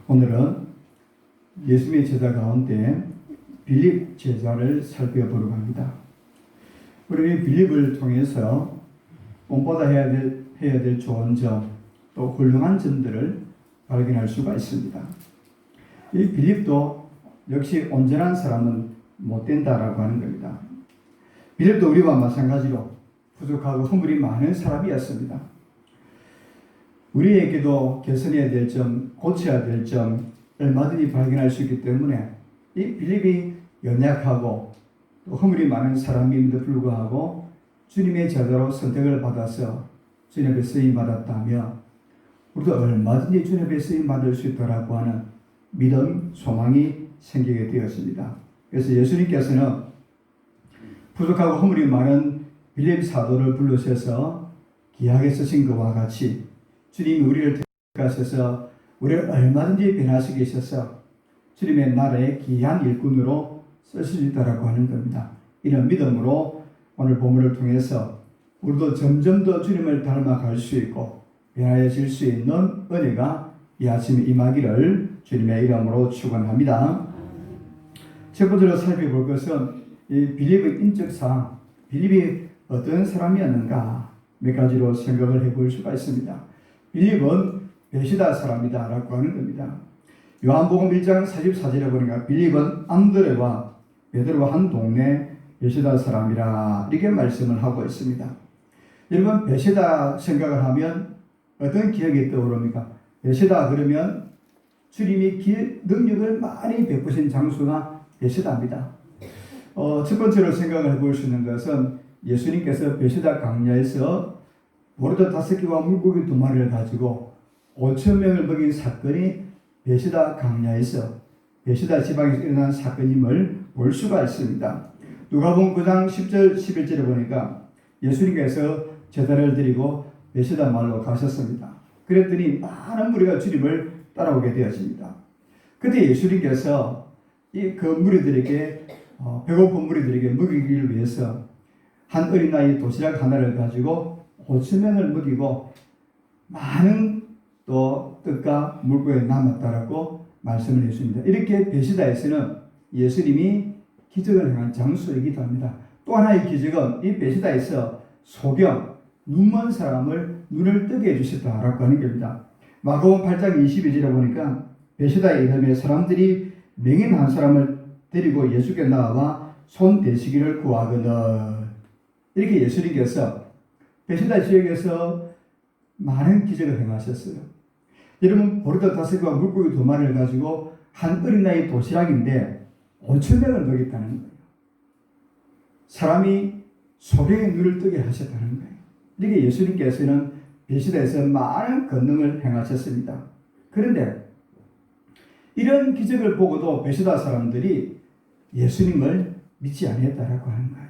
오늘은 예수님의 제자 가운데 빌립 제자를 살펴보려고 합니다. 우리 빌립을 통해서 본보다 해야 될 좋은 점, 또 훌륭한 점들을 발견할 수가 있습니다. 이 빌립도 역시 온전한 사람은 못 된다라고 하는 겁니다. 빌립도 우리와 마찬가지로 부족하고 허물이 많은 사람이었습니다. 우리에게도 개선해야 될 점, 고쳐야 될 점 얼마든지 발견할 수 있기 때문에 이 빌립이 연약하고 또 허물이 많은 사람임에도 불구하고 주님의 제자로 선택을 받아서 주님 앞에 쓰임 받았다며 우리도 얼마든지 주님 앞에 쓰임 받을 수 있다라고 하는 믿음, 소망이 생기게 되었습니다. 그래서 예수님께서는 부족하고 허물이 많은 빌립 사도를 불러셔서 귀하게 쓰신 것과 같이 주님이 우리를 택하셔서 우리를 얼마든지 변화시키게 하셔서 주님의 나라의 귀한 일꾼으로 쓰실 수 있다라고 하는 겁니다. 이런 믿음으로 오늘 본문을 통해서 우리도 점점 더 주님을 닮아갈 수 있고 변화해질 수 있는 은혜가 이 아침에 임하기를 주님의 이름으로 축원합니다. 첫 번째로 살펴볼 것은 이 빌립의 인적사항, 빌립이 어떤 사람이었는가 몇 가지로 생각을 해볼 수가 있습니다. 빌립은 베시다 사람이다 라고 하는 겁니다. 요한복음 1장 44절에 보니까 빌립은 안드레와 베드로와 한 동네 베시다 사람이라 이렇게 말씀을 하고 있습니다. 여러분 베시다 생각을 하면 어떤 기억이 떠오릅니까? 베시다 그러면 주님이 능력을 많이 베푸신 장소가 베시다입니다. 첫 번째로 생각을 해볼 수 있는 것은 예수님께서 베시다 강야에서 보리떡 5개와 물고기 2마리를 가지고 5,000명을 먹인 사건이 베시다 강야에서 베시다 지방에서 일어난 사건임을 볼 수가 있습니다. 누가복음 9장 10절 11절에 보니까 예수님께서 제단을 드리고 베시다 마을로 가셨습니다. 그랬더니 많은 무리가 주님을 따라오게 되었습니다. 그때 예수님께서 그 무리들에게 배고픈 무리들에게 먹이기를 위해서 한 어린아이 도시락 하나를 가지고 5,000명을 먹이고 많은 또 떡과 물고기가 남았다라고 말씀을 했습니다. 이렇게 베시다에서는 예수님이 기적을 행한 장소이기도 합니다. 또 하나의 기적은 이 베시다에서 소경, 눈먼 사람을 눈을 뜨게 해주셨다라고 하는 겁니다. 마가복음 8장 22절에 보니까 베시다에 이름에 사람들이 맹인 한 사람을 데리고 예수께 나와 손 대시기를 구하거늘 이렇게 예수님께서 베시다 지역에서 많은 기적을 행하셨어요. 여러분 보리떡 5개와 물고기 2마리를 가지고 한 어린아이 도시락인데 5,000명을 먹였다는 거예요. 사람이 소경의 눈을 뜨게 하셨다는 거예요. 이렇게 예수님께서는 베시다에서 많은 권능을 행하셨습니다. 그런데 이런 기적을 보고도 베시다 사람들이 예수님을 믿지 않았다라고 하는 거예요.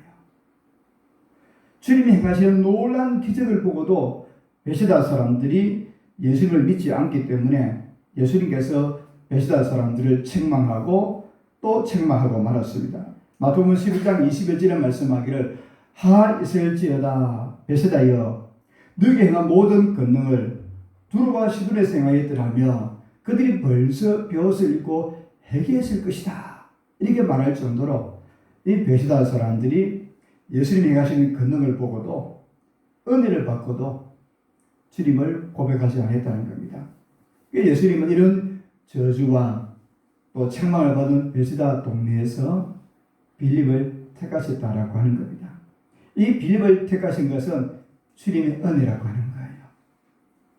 주님이 행하시는 놀라운 기적을 보고도 베시다 사람들이 예수님을 믿지 않기 때문에 예수님께서 베시다 사람들을 책망하고 또 책망하고 말았습니다. 마태복음 11장 21절에 말씀하기를 하 이스라엘지어다 베시다여 너에게 행한 모든 권능을 두루와 시돈에서 행하였더라며 그들이 벌써 벼옷을 입고 회개했을 것이다. 이렇게 말할 정도로 이 베시다 사람들이 예수님이 행하시는 권능을 보고도 은혜를 받고도 주님을 고백하지 않았다는 겁니다. 예수님은 이런 저주와 또 책망을 받은 베시다 동네에서 빌립을 택하셨다라고 하는 겁니다. 이 빌립을 택하신 것은 주님의 은혜라고 하는 거예요.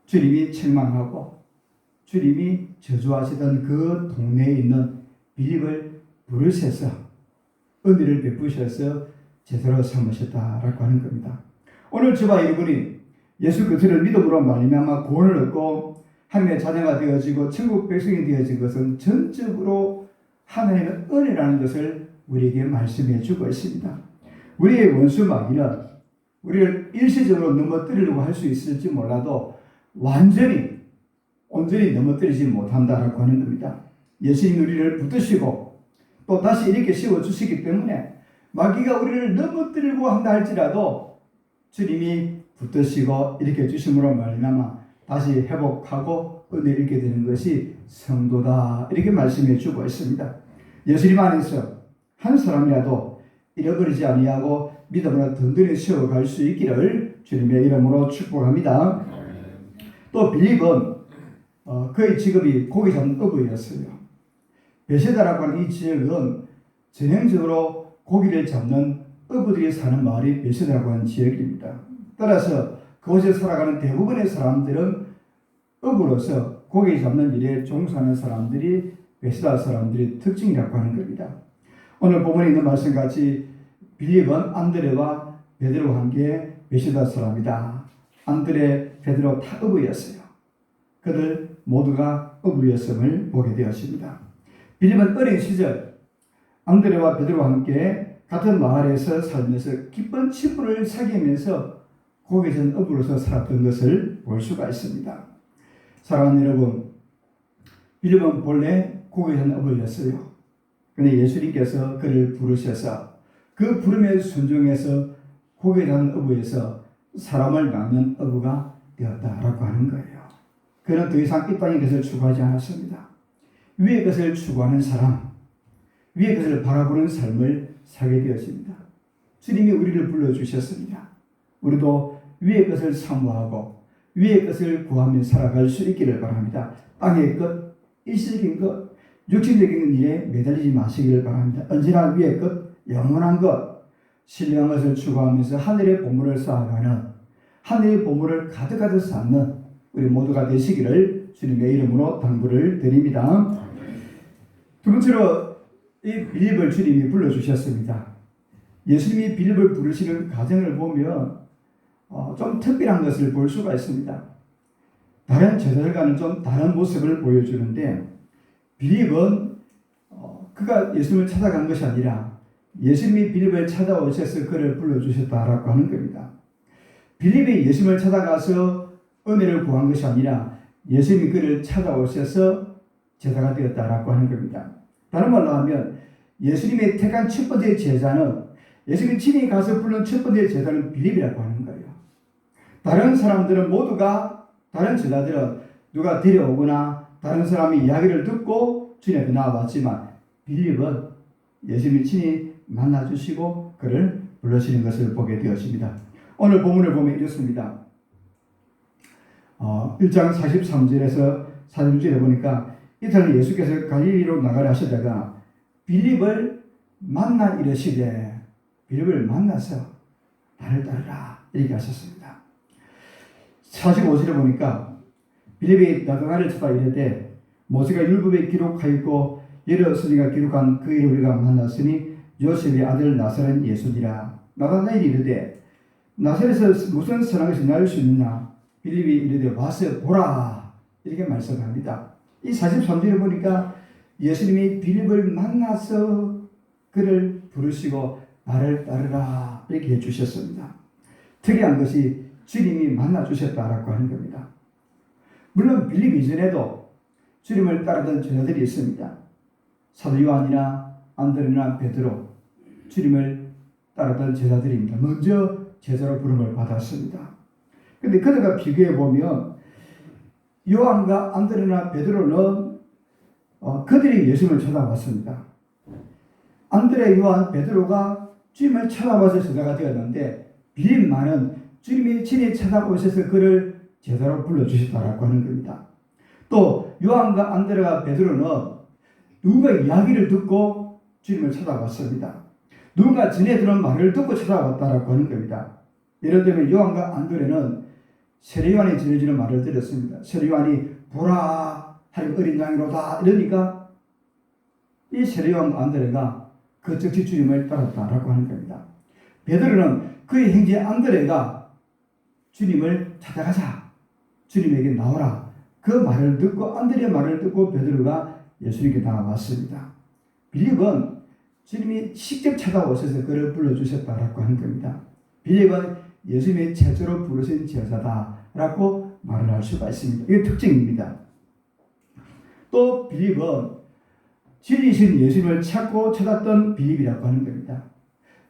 주님이 책망하고 주님이 저주하시던 그 동네에 있는 빌립을 부르셔서 은혜를 베푸셔서 제대로 삼으셨다라고 하는 겁니다. 오늘 저와 여러분이 예수 그리스도를 믿음으로 말미암아 구원을 얻고 하나님의 자녀가 되어지고 천국 백성이 되어진 것은 전적으로 하나님의 은혜라는 것을 우리에게 말씀해 주고 있습니다. 우리의 원수 마귀는 우리를 일시적으로 넘어뜨리려고 할 수 있을지 몰라도 온전히 넘어뜨리지 못한다라고 하는 겁니다. 예수님이 우리를 붙드시고 또 다시 이렇게 씌워주시기 때문에 마귀가 우리를 넘어뜨리려고 한다 할지라도 주님이 붙드시고 이렇게 주심으로 말미암아 다시 회복하고 은혜를 잃게 되는 것이 성도다. 이렇게 말씀해 주고 있습니다. 예수님 안에서 한 사람이라도 잃어버리지 아니하고 믿음으로 든든히 세워갈 수 있기를 주님의 이름으로 축복합니다. 또 빌립은 그의 직업이 고기 잡는 어부였어요. 베세다라고 하는 이 지역은 전형적으로 고기를 잡는 어부들이 사는 마을이 베세다라고 하는 지역입니다. 따라서 그곳에 살아가는 대부분의 사람들은 어부로서 고기 잡는 일에 종사하는 사람들이 베세다 사람들의 특징이라고 하는 겁니다. 오늘 본문에 있는 말씀같이 빌립은 안드레와 베드로와 함께 베세다 사람이다. 안드레, 베드로 다 어부였어요. 그들 모두가 어부였음을 보게 되었습니다. 빌립은 어린 시절 안드레와 베드로와 함께 같은 마을에서 살면서 기쁜 친분을 사귀면서 고기전 어부로서 살았던 것을 볼 수가 있습니다. 사랑하는 여러분, 빌립은 본래 고기전 어부였어요. 그런데 예수님께서 그를 부르셔서 그 부름에 순종해서 고기전 어부에서 사람을 낳는 어부가 되었다라고 하는 거예요. 그는 더 이상 이 땅의 것을 추구하지 않았습니다. 위의 것을 추구하는 사람, 위의 것을 바라보는 삶을 살게 되었습니다. 주님이 우리를 불러주셨습니다. 우리도 위의 것을 사모하고 위의 것을 구하며 살아갈 수 있기를 바랍니다. 땅의 것, 일시적인 것, 육신적인 일에 매달리지 마시기를 바랍니다. 언제나 위의 것, 영원한 것, 신령한 것을 추구하면서 하늘의 보물을 쌓아가는, 하늘의 보물을 가득가득 쌓는 우리 모두가 되시기를 주님의 이름으로 당부를 드립니다. 두 번째로 이 빌립을 주님이 불러주셨습니다. 예수님이 빌립을 부르시는 과정을 보면 좀 특별한 것을 볼 수가 있습니다. 다른 제자들과는 좀 다른 모습을 보여주는데 빌립은 그가 예수님을 찾아간 것이 아니라 예수님이 빌립을 찾아오셔서 그를 불러주셨다라고 하는 겁니다. 빌립이 예수님을 찾아가서 은혜를 구한 것이 아니라 예수님이 그를 찾아오셔서 제자가 되었다라고 하는 겁니다. 다른 말로 하면 예수님의 택한 첫 번째 제자는 예수님이 친히 가서 부른 첫 번째 제자는 빌립이라고 하는 거예요. 다른 사람들은 모두가 다른 제자들은 누가 데려오거나 다른 사람이 이야기를 듣고 주님 앞에 나와왔지만 빌립은 예수님이 친히 만나주시고 그를 불러시는 것을 보게 되었습니다. 오늘 본문을 보면 이렇습니다. 1장 43절에서 46절에 보니까 이틀 예수께서 갈릴리로 나가려 하시다가 빌립을 만나 이르시되 빌립을 만나서 나를 따르라 이렇게 하셨습니다. 45절에 보니까 빌립이 나다나를 찾아 이르되 모세가 율법에 기록하였고 여러 선지가 기록한 그 일을 우리가 만났으니 요셉의 아들 나사렛 예수니라. 나다나엘이 이르되 나사렛에서 무슨 선한 것이 나올 수 있느냐. 빌립이 이르되 와서 보라 이렇게 말씀합니다. 이 43절에 보니까 예수님이 빌립을 만나서 그를 부르시고 나를 따르라 이렇게 해주셨습니다. 특이한 것이 주님이 만나주셨다라고 하는 겁니다. 물론 빌립 이전에도 주님을 따르던 제자들이 있습니다. 사도 요한이나 안드레나 베드로 주님을 따르던 제자들입니다. 먼저 제자로 부름을 받았습니다. 그런데 그들과 비교해 보면 요한과 안드레나 베드로는 그들이 예수님을 찾아왔습니다. 안드레, 요한, 베드로가 주님을 찾아와서 제자가 되었는데 빌립만은 주님이 친히 찾아오셔서 그를 제자로 불러주셨다라고 하는 겁니다. 또 요한과 안드레와 베드로는 누군가 이야기를 듣고 주님을 찾아왔습니다. 누군가 전에 들은 말을 듣고 찾아왔다라고 하는 겁니다. 예를 들면 요한과 안드레는 세례요한이 전해주는 말을 들었습니다. 세례요한이 보라 하나님 어린 양이로다 이러니까 이 세례요한과 안드레가 그 즉시 주님을 따랐다라고 하는 겁니다. 베드로는 그의 형제 안드레가 주님을 찾아가자 주님에게 나오라 그 말을 듣고 안드레의 말을 듣고 베드로가 예수님께 나와왔습니다. 빌립은 주님이 직접 찾아오셔서 그를 불러주셨다라고 하는 겁니다. 빌립은 예수님의 최초로 부르신 제자다라고 말을 할 수가 있습니다. 이게 특징입니다. 또 빌립은 진리신 예수님을 찾고 찾았던 빌립이라고 하는 겁니다.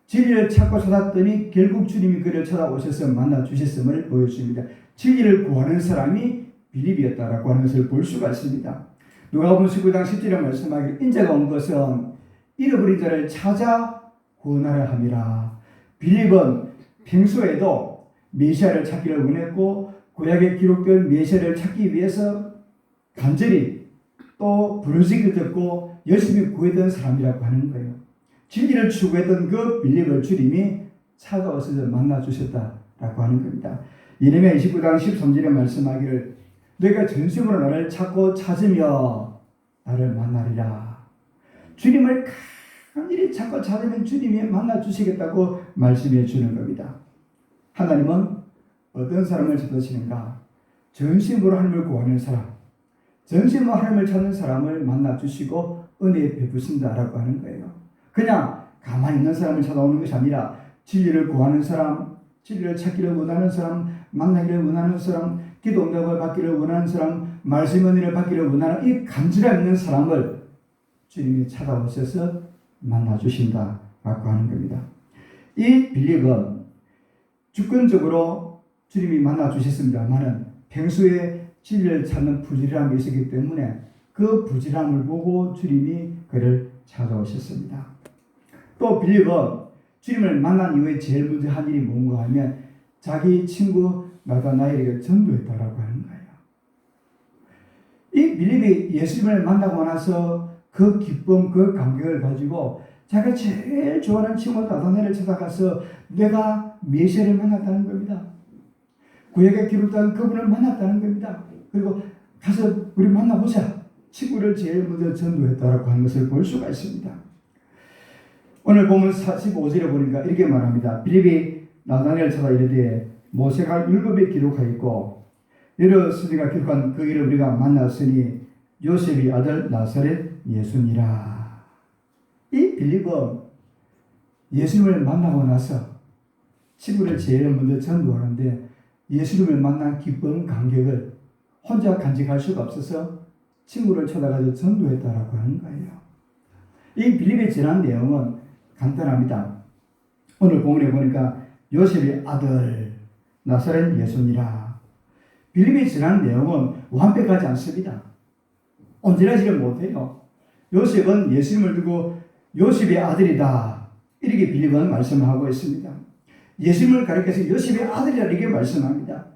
진리를 찾고 찾았더니 결국 주님이 그를 찾아오셔서 만나주셨음을 보여줍니다. 진리를 구하는 사람이 빌립이었다라고 하는 것을 볼 수가 있습니다. 누가복음 19장 10절에 말씀하기를 인자가 온 것은 잃어버린 자를 찾아 구원하려 함이라. 빌립은 평소에도 메시아를 찾기를 원했고 구약에 기록된 메시아를 찾기 위해서 간절히 또 부르짖기 듣고 열심히 구했던 사람이라고 하는 거예요. 진리를 추구했던 그 빌립을 주님이 찾아와서 만나 주셨다라고 하는 겁니다. 예레미야 29장 13절에 말씀하기를 너희가 전심으로 나를 찾고 찾으며 나를 만나리라. 주님을 간절히 찾고 찾으면 주님이 만나 주시겠다고 말씀해 주는 겁니다. 하나님은 어떤 사람을 찾으시는가? 전심으로 하나님을 구하는 사람, 전심으로 하나님을 찾는 사람을 만나 주시고 은혜에 베푸신다라고 하는 거예요. 그냥 가만히 있는 사람을 찾아오는 것이 아니라 진리를 구하는 사람, 진리를 찾기를 원하는 사람, 만나기를 원하는 사람, 기도 응답을 받기를 원하는 사람, 말씀 은혜를 받기를 원하는 이 간절함 있는 사람을 주님이 찾아오셔서 만나 주신다라고 하는 겁니다. 이 빌립은 주권적으로 주님이 만나 주셨습니다만은 평소에 진리를 찾는 부지런함이 있었기 때문에 그 부지런함을 보고 주님이 그를 찾아오셨습니다. 또 빌립은 주님을 만난 이후에 제일 먼저 한 일이 뭔가 하면 자기 친구 나다나엘에게 전도했다라고 하는 거예요. 이 빌립이 예수님을 만나고 나서 그 기쁨, 그 감격을 가지고 자기가 제일 좋아하는 친구 나다나엘을 찾아가서 내가 메시아를 만났다는 겁니다. 구약에 기록된 그분을 만났다는 겁니다. 그리고 가서 우리 만나보자. 친구를 제일 먼저 전도했다라고 하는 것을 볼 수가 있습니다. 오늘 보면 45절에 보니까 이렇게 말합니다. 빌립이 나다나엘을 찾아 이르되 모세가 율법에 기록하였고 여러 선지자가 기록한 그 일을 우리가 만났으니 요셉의 아들 나사렛 예수니라. 이 빌립은 예수님을 만나고 나서 친구를 제일 먼저 전도하는데 예수님을 만난 기쁜 감격을 혼자 간직할 수가 없어서 친구를 찾아가서 전도했다라고 하는 거예요. 이 빌립의 지난 내용은 간단합니다. 오늘 본문에 보니까 요셉의 아들 나사렛 예수니라. 빌립의 지난 내용은 완벽하지 않습니다. 온전하지를 못해요. 요셉은 예수님을 두고 요셉의 아들이다 이렇게 빌립은 말씀하고 있습니다. 예수님을 가리켜서 요셉의 아들이라 이렇게 말씀합니다.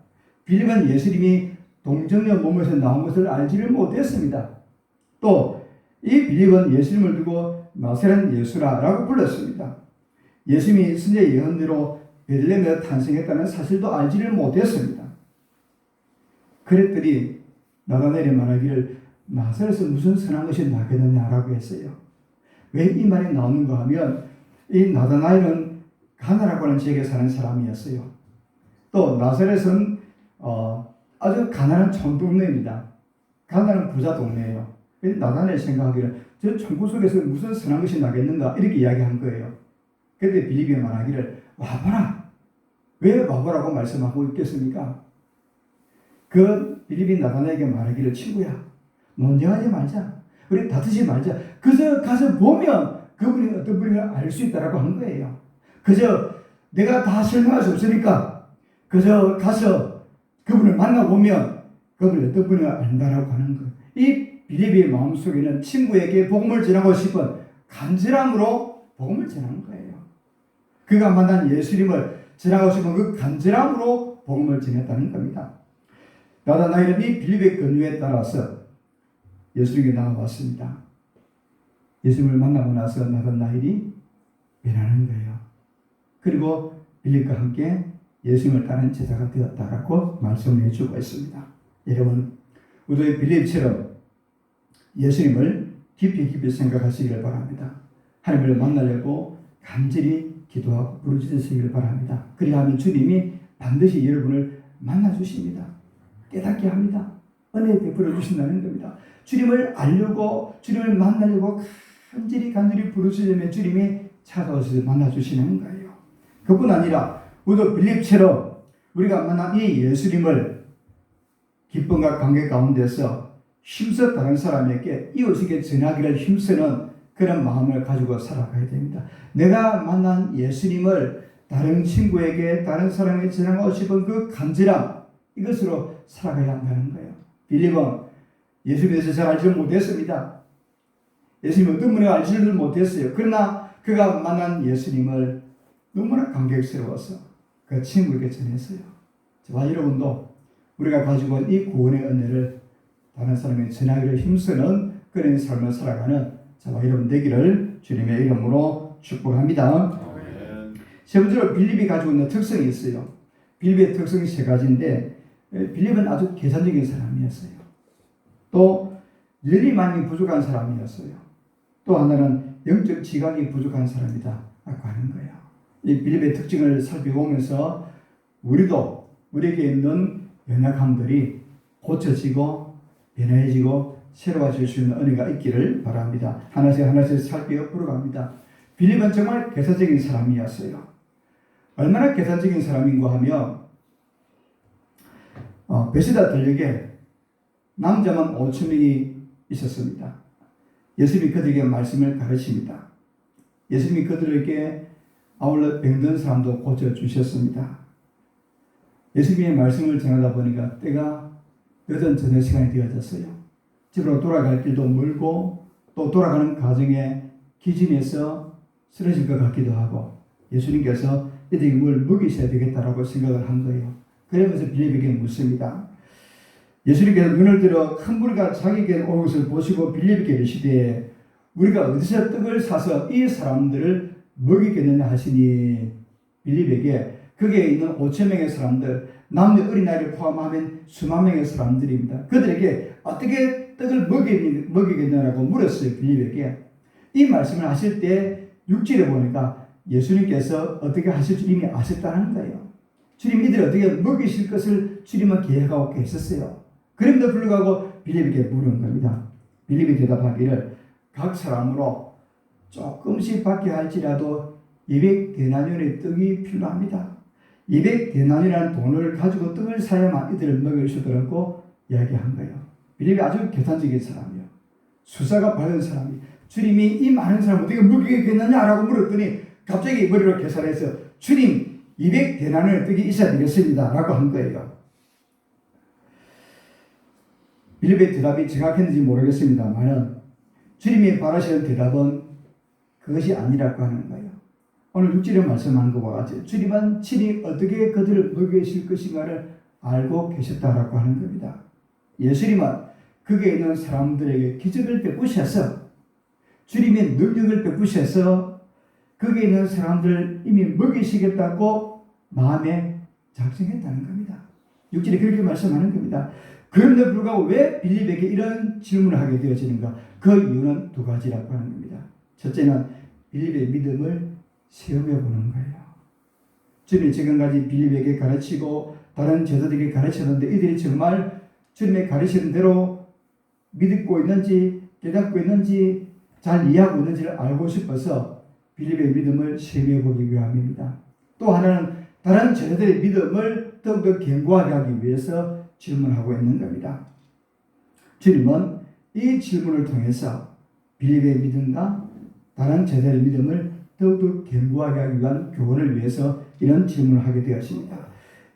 빌립은 예수님이 동정녀 몸에서 나온 것을 알지를 못했습니다. 또 이 빌립은 예수님을 두고 나사렛 예수라라고 불렀습니다. 예수님이 선지자 예언대로 베들레헴에서 탄생했다는 사실도 알지를 못했습니다. 그랬더니 나다나엘이 말하기를 나사렛에서 무슨 선한 것이 나겠느냐라고 했어요. 왜 이 말이 나오는가 하면 이 나다나엘은 가나라고 하는 지역에 사는 사람이었어요. 또 나사렛은 아주 가난한 촌동네입니다. 가난한 부자 동네예요. 나다나엘이 생각하기를 저 총구 속에서 무슨 선한 것이 나겠는가 이렇게 이야기한 거예요. 그런데 빌립이 말하기를 와봐라. 왜 와보라고 말씀하고 있겠습니까? 그 빌립이 나다나엘에게 말하기를 친구야 논쟁하지 말자. 우리 다투지 말자. 그저 가서 보면 그분이 어떤 분인가 알 수 있다라고 한 거예요. 그저 내가 다 설명할 수 없으니까 그저 가서 그분을 만나보면 그분이 어떤 분인가 안다라고 하는 거예요. 이 빌립의 마음속에는 친구에게 복음을 전하고 싶은 간절함으로 복음을 전한 거예요. 그가 만난 예수님을 전하고 싶은 그 간절함으로 복음을 전했다는 겁니다. 나다나엘은 이 빌립의 권유에 따라서 예수님께 나와왔습니다. 예수님을 만나고 나서 나다나엘이 변하는 거예요. 그리고 빌립과 함께 예수님을 따르는 제자가 되었다라고 말씀을 해주고 있습니다. 여러분, 우리의 빌립처럼 예수님을 깊이 생각하시기를 바랍니다. 하나님을 만나려고 간절히 기도하고 부르짖으시기를 바랍니다. 그리하면 주님이 반드시 여러분을 만나주십니다. 깨닫게 합니다. 은혜 베풀어 주신다는 겁니다. 주님을 알려고 주님을 만나려고 간절히 부르짖으면 주님이 찾아오셔서 만나주시는 거예요. 그뿐 아니라 우리도 빌립처럼 우리가 만난 이 예수님을 기쁨과 관계 가운데서 힘써 다른 사람에게 이웃에게 전하기를 힘쓰는 그런 마음을 가지고 살아가야 됩니다. 내가 만난 예수님을 다른 친구에게 다른 사람에게 전하고 싶은 그 간절함 이것으로 살아가야 한다는 거예요. 빌립은 예수에 대해서 잘 알지를 못했습니다. 예수님 어떤 분이 알지를 못했어요. 그러나 그가 만난 예수님을 너무나 감격스러워서 그 친구에게 전했어요. 저와 여러분도 우리가 가지고 있는 이 구원의 은혜를 다른 사람에게 전하기를 힘쓰는 그런 삶을 살아가는 저와 여러분 되기를 주님의 이름으로 축복합니다. 세 번째로 빌립이 가지고 있는 특성이 있어요. 빌립의 특성이 세 가지인데 빌립은 아주 계산적인 사람이었어요. 또 열리만이 부족한 사람이었어요. 또 하나는 영적 지각이 부족한 사람이다 라고 하는 거예요. 이 빌립의 특징을 살펴보면서 우리에게 있는 연약함들이 고쳐지고 변해지고 새로워질 수 있는 은혜가 있기를 바랍니다. 하나씩 하나씩 살펴보러 갑니다. 빌립은 정말 계산적인 사람이었어요. 얼마나 계산적인 사람인가 하면 베세다 들녘에 남자만 5,000명이 있었습니다. 예수님이 그들에게 말씀을 가르칩니다. 예수님이 그들에게 아울러 병든 사람도 고쳐주셨습니다. 예수님의 말씀을 전하다 보니까 때가 늦은 저녁 시간이 되어졌어요. 집으로 돌아갈 길도 멀고 또 돌아가는 과정에 기진에서 쓰러질 것 같기도 하고 예수님께서 이들에게 뭘 먹이셔야 되겠다라고 생각을 한 거예요. 그러면서 빌립에게 묻습니다. 예수님께서 눈을 들어 큰 무리가 자기에게 오는 것을 보시고 빌립에게 이르시되 우리가 어디서 떡을 사서 이 사람들을 먹이겠느냐 하시니 빌립에게 거기에 있는 5,000명의 사람들 남녀 어린아이를 포함하면 수만 명의 사람들입니다. 그들에게 어떻게 떡을 먹이겠느냐고 물었어요. 빌립에게. 이 말씀을 하실 때 6절에 보니까 예수님께서 어떻게 하실 줄 이미 아셨다는 거예요. 주님 이들을 어떻게 먹이실 것을 주님은 계획하고 계셨어요. 그럼에도 불구하고 빌립에게 물은 겁니다. 빌립이 대답하기를 각 사람으로 조금씩 받게 할지라도 200데나리온의 떡이 필요합니다. 200데나리온이라는 돈을 가지고 떡을 사야만 이들을 먹여주더라고 이야기한 거예요. 빌립이 아주 계산적인 사람이에요. 수사가 바른 사람이 주님이 이 많은 사람을 어떻게 먹이겠느냐라고 물었더니 갑자기 머리로 계산해서 주님 200데나리온의 떡이 있어야 되겠습니다 라고 한 거예요. 빌립의 대답이 정확했는지 모르겠습니다만 주님이 바라시는 대답은 그것이 아니라고 하는 거예요. 오늘 6절에 말씀하는 것과 같이 주님은 친히 어떻게 그들을 먹이실 것인가를 알고 계셨다라고 하는 겁니다. 예수님은 거기에 있는 사람들에게 기적을 베푸셔서 주님의 능력을 베푸셔서 거기에 있는 사람들을 이미 먹이시겠다고 마음에 작정했다는 겁니다. 6절에 그렇게 말씀하는 겁니다. 그런데 불구하고 왜 빌립에게 이런 질문을 하게 되어지는가? 그 이유는 두 가지라고 하는 겁니다. 첫째는 빌립의 믿음을 시험해 보는 거예요. 주님이 지금까지 빌립에게 가르치고 다른 제자들에게 가르쳤는데 이들이 정말 주님의 가르치는 대로 믿고 있는지 깨닫고 있는지 잘 이해하고 있는지를 알고 싶어서 빌립의 믿음을 시험해 보기 위함입니다. 또 하나는 다른 제자들의 믿음을 더욱더 견고하게 하기 위해서 질문하고 있는 겁니다. 주님은 이 질문을 통해서 빌립의 믿음과 다른 제자의 믿음을 더욱더 견고하게 하기 위한 교훈을 위해서 이런 질문을 하게 되었습니다.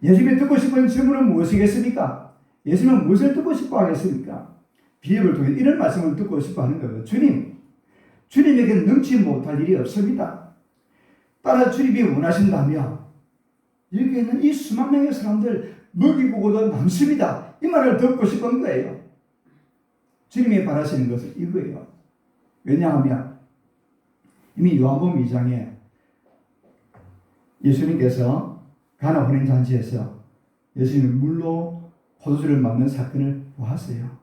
예수님이 듣고 싶은 질문은 무엇이겠습니까? 예수님은 무엇을 듣고 싶어 하겠습니까? 빌립을 통해 이런 말씀을 듣고 싶어 하는 거예요. 주님에게 능치 못할 일이 없습니다. 따라 주님이 원하신다면 여기 있는 이 수만 명의 사람들 먹이고도 남습니다. 이 말을 듣고 싶은 거예요. 주님이 바라시는 것은 이거예요. 왜냐하면 이미 요한복음 2장에 예수님께서 가나 혼인잔치에서 예수님이 물로 포도주를 막는 사건을 보았어요.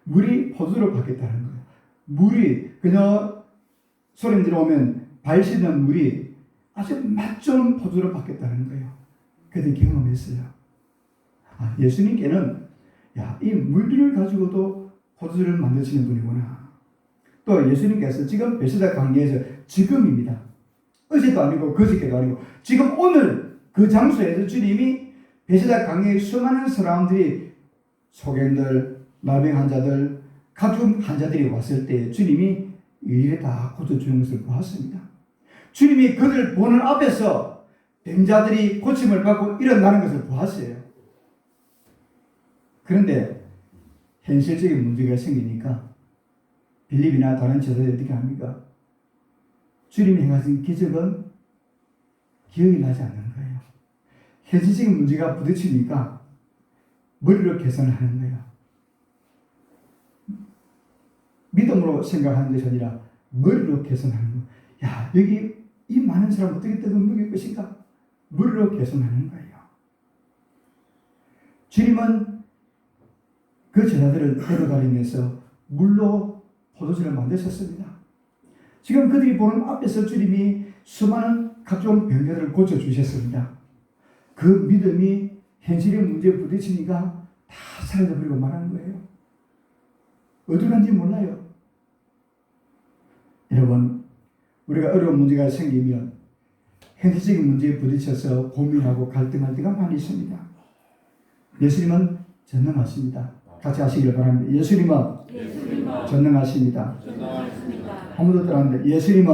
물이 포도주를 받겠다는 거예요. 물이 그냥 소리 들어오면 발 씻는 물이 아주 맛 좋은 포도주를 받겠다는 거예요. 그때 경험했어요. 예수님께는 이 물들을 가지고도 포도주를 만드시는 분이구나. 또 예수님께서 지금 베세다 강가에서 지금입니다. 어제도 아니고 그저께도 아니고 지금 오늘 그 장소에서 주님이 베세다 강가에 수많은 사람들이 소경들, 말병 환자들, 각종 환자들이 왔을 때 주님이 일일이 다 고쳐주는 것을 보았습니다. 주님이 그들 보는 앞에서 병자들이 고침을 받고 일어나는 것을 보았어요. 그런데 현실적인 문제가 생기니까 빌립이나 다른 제자들이 어떻게 합니까? 주님이 행하신 기적은 기억이 나지 않는 거예요. 현실적인 문제가 부딪히니까 머리로 개선하는 거예요. 믿음으로 생각하는 것이 아니라 머리로 개선하는 거예요. 야, 여기 이 많은 사람 어떻게 떡은 먹일 것인가? 머리로 개선하는 거예요. 주님은 그 제자들을 데려다니면서 물로 포도주를 만드셨습니다. 지금 그들이 보는 앞에서 주님이 수많은 각종 병자들을 고쳐주셨습니다. 그 믿음이 현실의 문제에 부딪히니까 다 사라져버리고 말하는 거예요. 어디 간지 몰라요. 여러분, 우리가 어려운 문제가 생기면 현실적인 문제에 부딪혀서 고민하고 갈등할 때가 많이 있습니다. 예수님은 전능하십니다. 같이 하시기를 바랍니다. 예수님은 전능하십니다. 한 번 더 따라합니다. 예수님은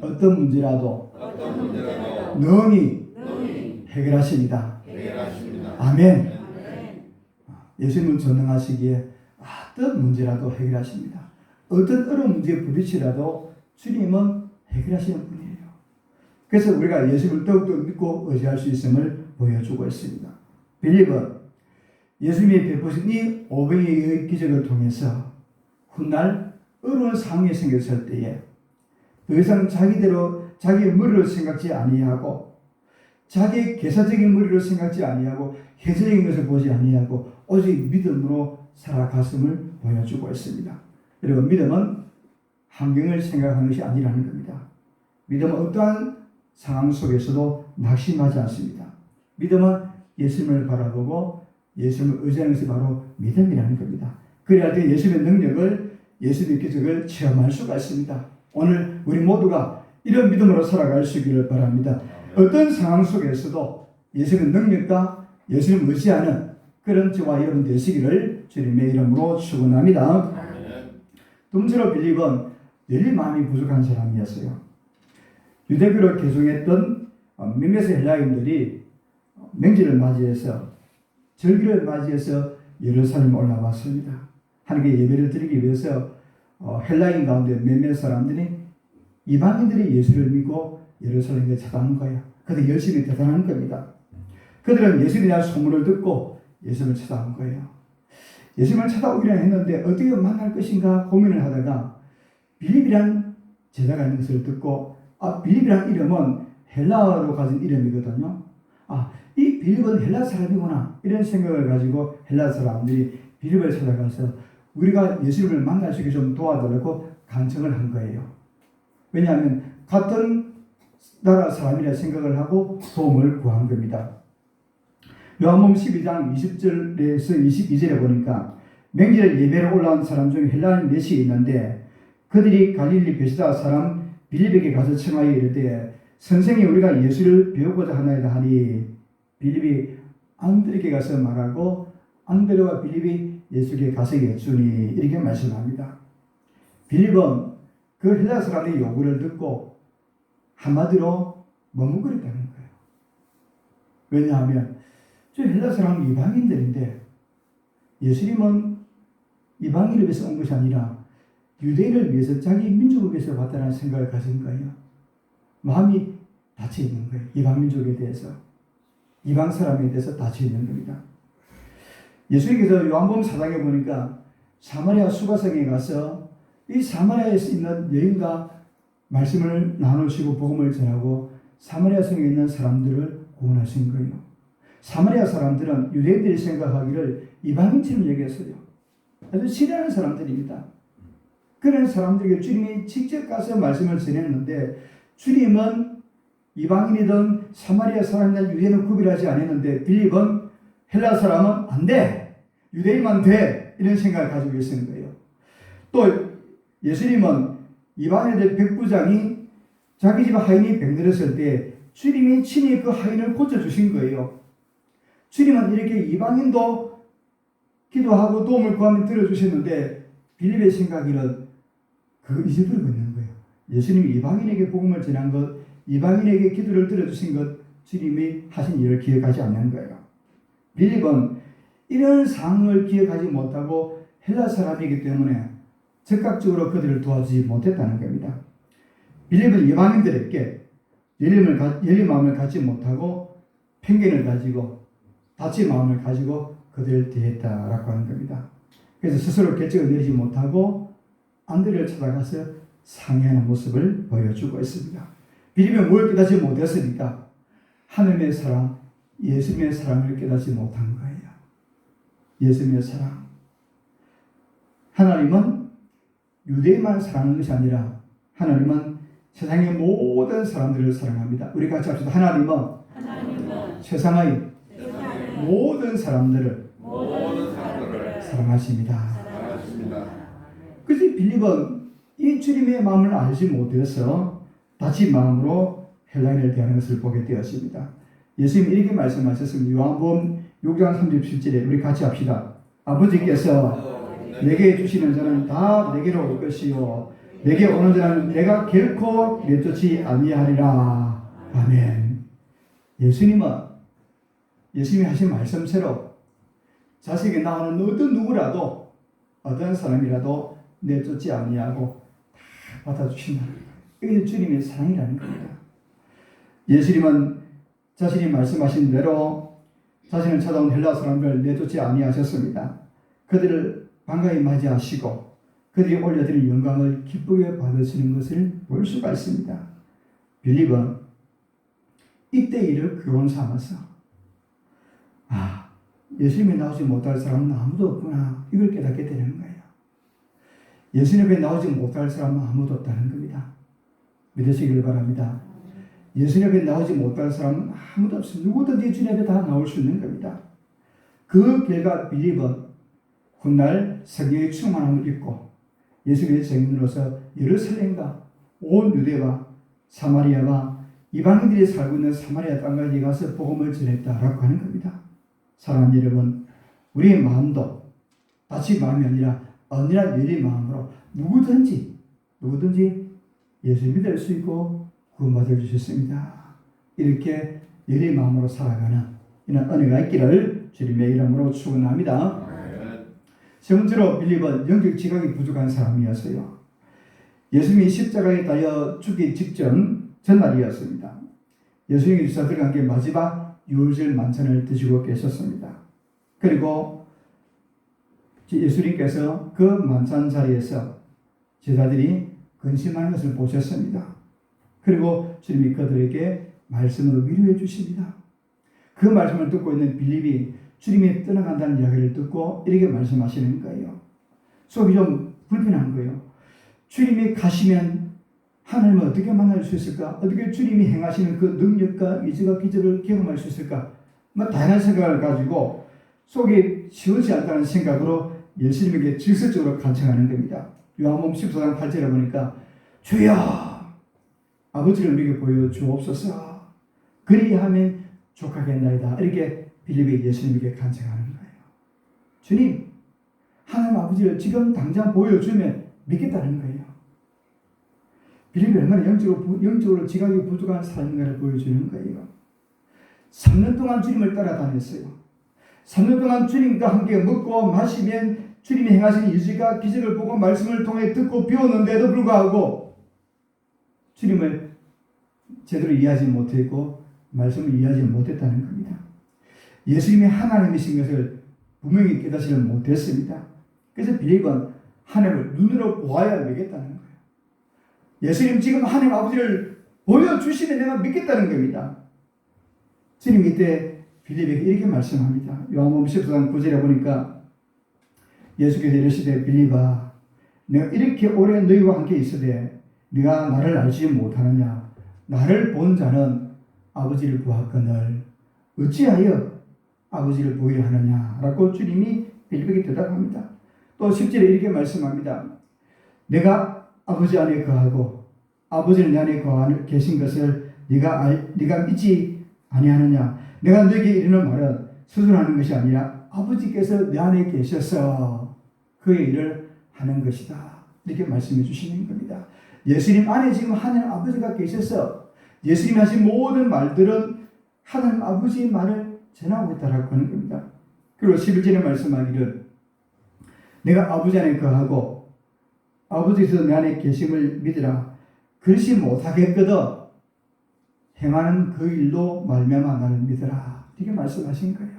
어떤 문제라도 능히 해결하십니다. 아멘. 예수님은 전능하시기에 어떤 문제라도 해결하십니다. 어떤 어려운 문제에 부딪히라도 주님은 해결하시는 분이에요. 그래서 우리가 예수님을 더욱더 믿고 의지할 수 있음을 보여주고 있습니다. 빌립은 예수님이 베푸신 이 오병이의 기적을 통해서 훗날 어려운 상황이 생겼을 때에 더 이상 자기대로 자기의 머리로 생각지 아니하고 자기의 계사적인 머리로 생각지 아니하고 현실적인 것을 보지 아니하고 오직 믿음으로 살아갔음을 보여주고 있습니다. 여러분, 믿음은 환경을 생각하는 것이 아니라는 겁니다. 믿음은 어떠한 상황 속에서도 낙심하지 않습니다. 믿음은 예수님을 바라보고 예수님을 의지하는 것이 바로 믿음이라는 겁니다. 그래야 때 예수님의 능력을, 예수님의 기적을 체험할 수가 있습니다. 오늘 우리 모두가 이런 믿음으로 살아갈 수 있기를 바랍니다. 어떤 상황 속에서도 예수님의 능력과 예수님을 의지하는 그런 저와 여러분 되시기를 주님의 이름으로 축원합니다. 두 번째로 빌립은 늘 마음이 부족한 사람이었어요. 유대교를 개종했던 몇몇 헬라인들이 명절을 맞이해서 절기를 맞이해서 예루살렘에 올라왔습니다. 하나님께 예배를 드리기 위해서 헬라인 가운데 몇몇 사람들이 이방인들이 예수를 믿고 예루살렘에 찾아온 거예요. 그들 열심히 대단한 겁니다. 그들은 예수님에 대한 소문을 듣고 예수님을 찾아온 거예요. 예수님을 찾아오기는 했는데 어떻게 만날 것인가 고민을 하다가 빌립이란 제자가 있는 것을 듣고 빌립이란 이름은 헬라어로 가진 이름이거든요. 이 빌립은 헬라 사람이구나 이런 생각을 가지고 헬라 사람들이 빌립을 찾아가서 우리가 예수님을 만날 수 있게 좀 도와달라고 간청을 한 거예요. 왜냐하면 같은 나라 사람이라 생각을 하고 도움을 구한 겁니다. 요한복음 12장 20절에서 22절에 보니까 명절에 예배로 올라온 사람 중에 헬라인 넷이 있는데 그들이 갈릴리 베스다 사람 빌립에게 가서 청하여 이르되 선생이 우리가 예수를 배우고자 하나이다 하니 빌립이 안드레에게 가서 말하고 안드레와 빌립이 예수에게 가서 여쭈니 이렇게 말씀합니다. 빌립은 그 헬라 사람의 요구를 듣고 한마디로 머뭇거렸다는 거예요. 왜냐하면 저 헬라 사람은 이방인들인데 예수님은 이방인을 위해서 온 것이 아니라 유대인을 위해서 자기 민족을 위해서 왔다는 생각을 가진 거예요. 마음이 닫혀 있는 거예요. 이방 민족에 대해서, 이방 사람에 대해서 닫혀 있는 겁니다. 예수님께서 요한복음 4장에 보니까 사마리아 수가성에 가서 이 사마리아에 있는 여인과 말씀을 나누시고 복음을 전하고 사마리아 성에 있는 사람들을 구원하신 거예요. 사마리아 사람들은 유대인들이 생각하기를 이방인처럼 여겼어요. 아주 싫어하는 사람들입니다. 그런 사람들에게 주님이 직접 가서 말씀을 전했는데 주님은 이방인이든 사마리아 사람이나 유대인을 구별하지 않았는데 빌립은 헬라 사람은 안 돼. 유대인만 돼. 이런 생각을 가지고 계시는 거예요. 또 예수님은 이방인들 백부장이 자기 집 하인이 병들었을 때 주님이 친히 그 하인을 고쳐주신 거예요. 주님은 이렇게 이방인도 기도하고 도움을 구하면 들어주셨는데 빌립의 생각에는 그걸 잊어버리고 있는 거예요. 예수님이 이방인에게 복음을 전한 것, 이방인에게 기도를 들어주신 것, 주님이 하신 일을 기억하지 않는 거예요. 빌립은 이런 상황을 기억하지 못하고 헬라 사람이기 때문에 즉각적으로 그들을 도와주지 못했다는 겁니다. 빌립은 이방인들에게 열린 마음을 갖지 못하고 편견을 가지고 닫힌 마음을 가지고 그들을 대했다라고 하는 겁니다. 그래서 스스로 결정을 내리지 못하고 안드레를 찾아가서 상의하는 모습을 보여주고 있습니다. 빌립은 뭘 깨닫지 못했습니까? 하나님의 사랑, 예수님의 사랑을 깨닫지 못한 거예요. 예수님의 사랑. 하나님은 유대인만 사랑하는 것이 아니라 하나님은 세상의 모든 사람들을 사랑합니다. 우리 같이 합시다. 하나님은 세상의 모든 사람들을 사랑하십니다. 그래서 빌립은 이 주님의 마음을 알지 못해서 닫힌 마음으로 헬라인을 대하는 것을 보게 되었습니다. 예수님 이렇게 말씀하셨습니다. 요한복음 6장 37절에 우리 같이 합시다. 아버지께서 내게 주시는 자는 다 내게로 올 것이요 내게 오는 자는 내가 결코 내쫓지 아니하리라. 아멘. 예수님이 하신 말씀대로 자식이 나오는 어떤 누구라도 어떤 사람이라도 내쫓지 아니하고 다 받아주신다는 거예요. 이게 주님의 사랑이라는 겁니다. 예수님은 자신이 말씀하신 대로 자신을 찾아온 헬라 사람들을 내쫓지 아니하셨습니다. 그들을 반가이 맞이하시고 그들이 올려드린 영광을 기쁘게 받으시는 것을 볼 수가 있습니다. 빌립은 이때 일을 교훈 삼아서 예수님에 나오지 못할 사람은 아무도 없구나 이걸 깨닫게 되는 거예요. 예수님에 나오지 못할 사람은 아무도 없다는 겁니다. 믿으시길 바랍니다. 예수님에 나오지 못할 사람은 아무도 없습니다. 누구든지 주님 앞에 다 나올 수 있는 겁니다. 그 결과 빌립은 훗날 성령의 충만함을 입고 예수님의 증인으로서 예루살렘과 온 유대와 사마리아와 이방인들이 살고 있는 사마리아 땅까지 가서 복음을 전했다라고 하는 겁니다. 사랑하는 여러분, 우리의 마음도 닫힌 마음이 아니라 언제나 열린 마음으로 누구든지 예수 믿을 수 있고 구원받을 수 있습니다. 이렇게 열린 마음으로 살아가는 이런 은혜가 있기를 주님의 이름으로 축원합니다. 세 번째로 빌립은 영적 지각이 부족한 사람이었어요. 예수님이 십자가에 달려 죽기 직전 전날이었습니다. 예수님이 제자들과 함께 마지막 유월절 만찬을 드시고 계셨습니다. 그리고 예수님께서 그 만찬 자리에서 제자들이 근심하는 것을 보셨습니다. 그리고 주님이 그들에게 말씀으로 위로해 주십니다. 그 말씀을 듣고 있는 빌립이 주님이 떠나간다는 이야기를 듣고 이렇게 말씀하시는 거예요. 속이 좀 불편한 거예요. 주님이 가시면 하나님을 어떻게 만날 수 있을까? 어떻게 주님이 행하시는 그 능력과 이지가 기적을 경험할 수 있을까? 다양한 생각을 가지고 속이 시원치 않다는 생각으로 예수님에게 질서적으로 간청하는 겁니다. 요한복음 14장 8절에 보니까 주여 아버지를 우리에게 보여주옵소서 그리하면 족하겠나이다. 이렇게 빌립이 예수님에게 간청하는 거예요. 주님, 하나님 아버지를 지금 당장 보여주면 믿겠다는 거예요. 빌립이 얼마나 영적으로 지각이 부족한 사람인가를 보여주는 거예요. 3년 동안 주님을 따라다녔어요. 3년 동안 주님과 함께 먹고 마시면 주님이 행하신 일시가 기적을 보고 말씀을 통해 듣고 배웠는데도 불구하고 주님을 제대로 이해하지 못했고 말씀을 이해하지 못했다는 겁니다. 예수님이 하나님이신 것을 분명히 깨닫지를 못했습니다. 그래서 빌립은 하나님을 눈으로 보아야 믿겠다는 거예요. 예수님 지금 하나님 아버지를 보여주시면 내가 믿겠다는 겁니다. 주님 이때 빌립에게 이렇게 말씀합니다. 요한복음 14장 9절에 보니까 예수께서 이르시되 빌립아 내가 이렇게 오래 너희와 함께 있으되 네가 나를 알지 못하느냐 나를 본 자는 아버지를 보았거늘 어찌하여 아버지를 보이려 하느냐 라고 주님이 빌립에게 대답합니다. 또 10절에 이렇게 말씀합니다. 내가 아버지 안에 거하고 아버지는 내 안에 거하는 계신 것을 네가 믿지 아니하느냐. 내가 너에게 이르는 말은 스스로 하는 것이 아니라 아버지께서 내 안에 계셔서 그의 일을 하는 것이다. 이렇게 말씀해 주시는 겁니다. 예수님 안에 지금 하나님 아버지가 계셔서 예수님이 하신 모든 말들은 하나님 아버지의 말을 전하고 있다라고 하는 겁니다. 그리고 11절에 말씀하기를 내가 아버지 안에 거하고 아버지께서 내 안에 계심을 믿으라. 그렇지 못하겠거든 행하는 그 일로 말미암아 나를 믿으라. 이렇게 말씀하신 거예요.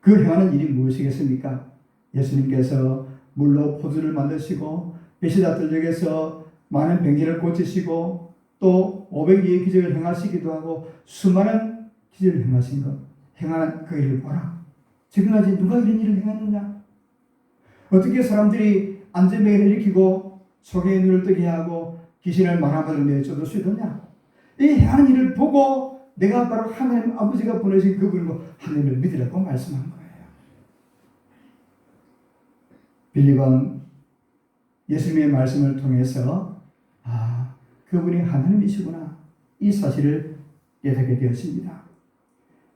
그 행하는 일이 무엇이겠습니까? 예수님께서 물로 포도를 만드시고 베시다 들녘에서 많은 병기를 고치시고 또 500여의 기적을 행하시기도 하고 수많은 기적을 행하신 것, 행하는 그 일을 보라. 지금까지 누가 이런 일을 행했느냐? 어떻게 사람들이 안전병을 일으키고 속에 눈을 뜨게 하고 귀신을 말아먹으러 내쫓을 수 있느냐? 이 행하는 일을 보고 내가 바로 하나님 아버지가 보내신 그분이고 하나님을 믿으라고 말씀한 거예요. 빌립은 예수님의 말씀을 통해서 그분이 하나님이시구나 이 사실을 깨닫게 되었습니다.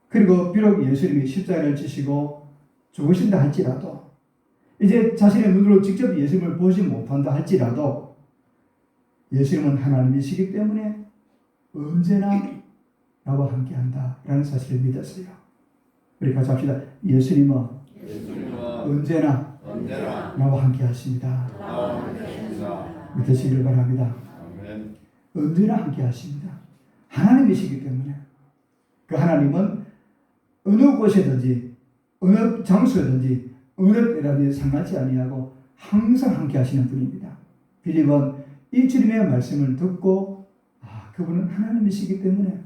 그리고 비록 예수님이 십자가를 지시고 죽으신다 할지라도 이제 자신의 눈으로 직접 예수님을 보지 못한다 할지라도 예수님은 하나님이시기 때문에 언제나 나와 함께한다라는 사실을 믿었어요. 우리 같이 합시다. 예수님은 언제나 나와 함께하십니다. 믿으시길 바랍니다. 언제나 함께하십니다. 하나님이시기 때문에 그 하나님은 어느 곳이든지 어느 장소든지 어느 때라든지 상관치 아니하고 항상 함께하시는 분입니다. 빌립은 이 주님의 말씀을 듣고 그분은 하나님이시기 때문에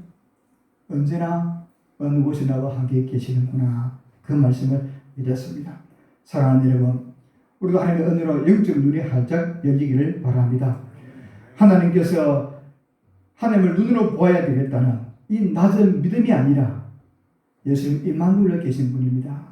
언제나 어느 곳에 나와 함께 계시는구나 그 말씀을 믿었습니다. 사랑하는 여러분, 우리도 하나님의 은혜로 영적 눈이 활짝 열리기를 바랍니다. 하나님께서 하나님을 눈으로 보아야 되겠다는 이 낮은 믿음이 아니라 예수님 임마누엘로 계신 분입니다.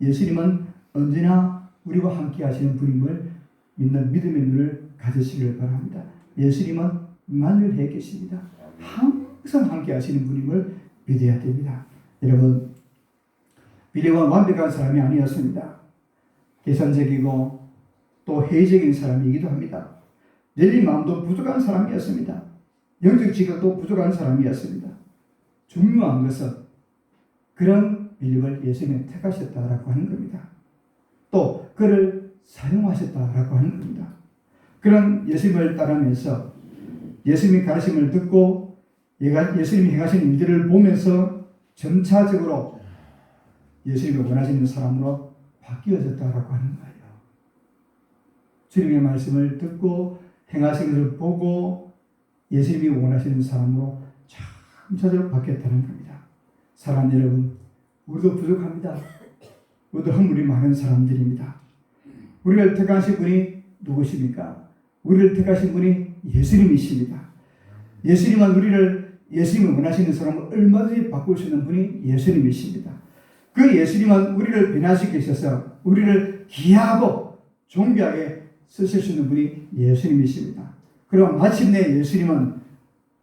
예수님은 언제나 우리와 함께 하시는 분임을 믿는 믿음의 눈을 가지시기를 바랍니다. 예수님은 임마누엘에 계십니다. 항상 함께 하시는 분임을 믿어야 됩니다. 여러분, 빌립은 완벽한 사람이 아니었습니다. 계산적이고 또 회의적인 사람이기도 합니다. 열린 마음도 부족한 사람이었습니다. 영적 지각도 부족한 사람이었습니다. 중요한 것은 그런 빌립을 예수님이 택하셨다라고 하는 겁니다. 또 그를 사용하셨다라고 하는 겁니다. 그런 예수님을 따르면서 예수님의 가르침을 듣고 예수님이 행하시는 일들을 보면서 점차적으로 예수님이 원하시는 사람으로 바뀌어졌다라고 하는 거예요. 주님의 말씀을 듣고 행하시는 것을 보고 예수님이 원하시는 사람으로 점차적으로 바뀌었다는 겁니다. 사랑하는 여러분, 우리도 부족합니다. 우리도 허물이 많은 사람들입니다. 우리를 택하신 분이 누구십니까? 우리를 택하신 분이 예수님이십니다. 예수님이 원하시는 사람을 얼마든지 바꿀 수 있는 분이 예수님이십니다. 그 예수님은 우리를 변화시켜 주셔서 우리를 귀하고 존귀하게 쓰실 수 있는 분이 예수님이십니다. 그리고 마침내 예수님은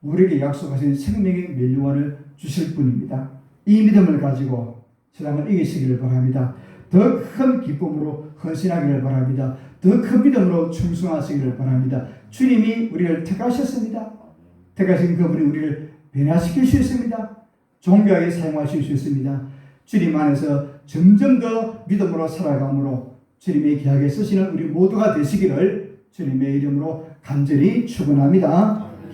우리에게 약속하신 생명의 면류관을 주실 분입니다. 이 믿음을 가지고 세상을 이기시기를 바랍니다. 더 큰 기쁨으로 헌신하기를 바랍니다. 더 큰 믿음으로 충성하시기를 바랍니다. 주님이 우리를 택하셨습니다. 택하신 그분이 우리를 변화시킬 수 있습니다. 존귀하게 사용하실 수 있습니다. 주님 안에서 점점 더 믿음으로 살아감으로 주님의 귀하게 쓰시는 우리 모두가 되시기를 주님의 이름으로 간절히 축원합니다.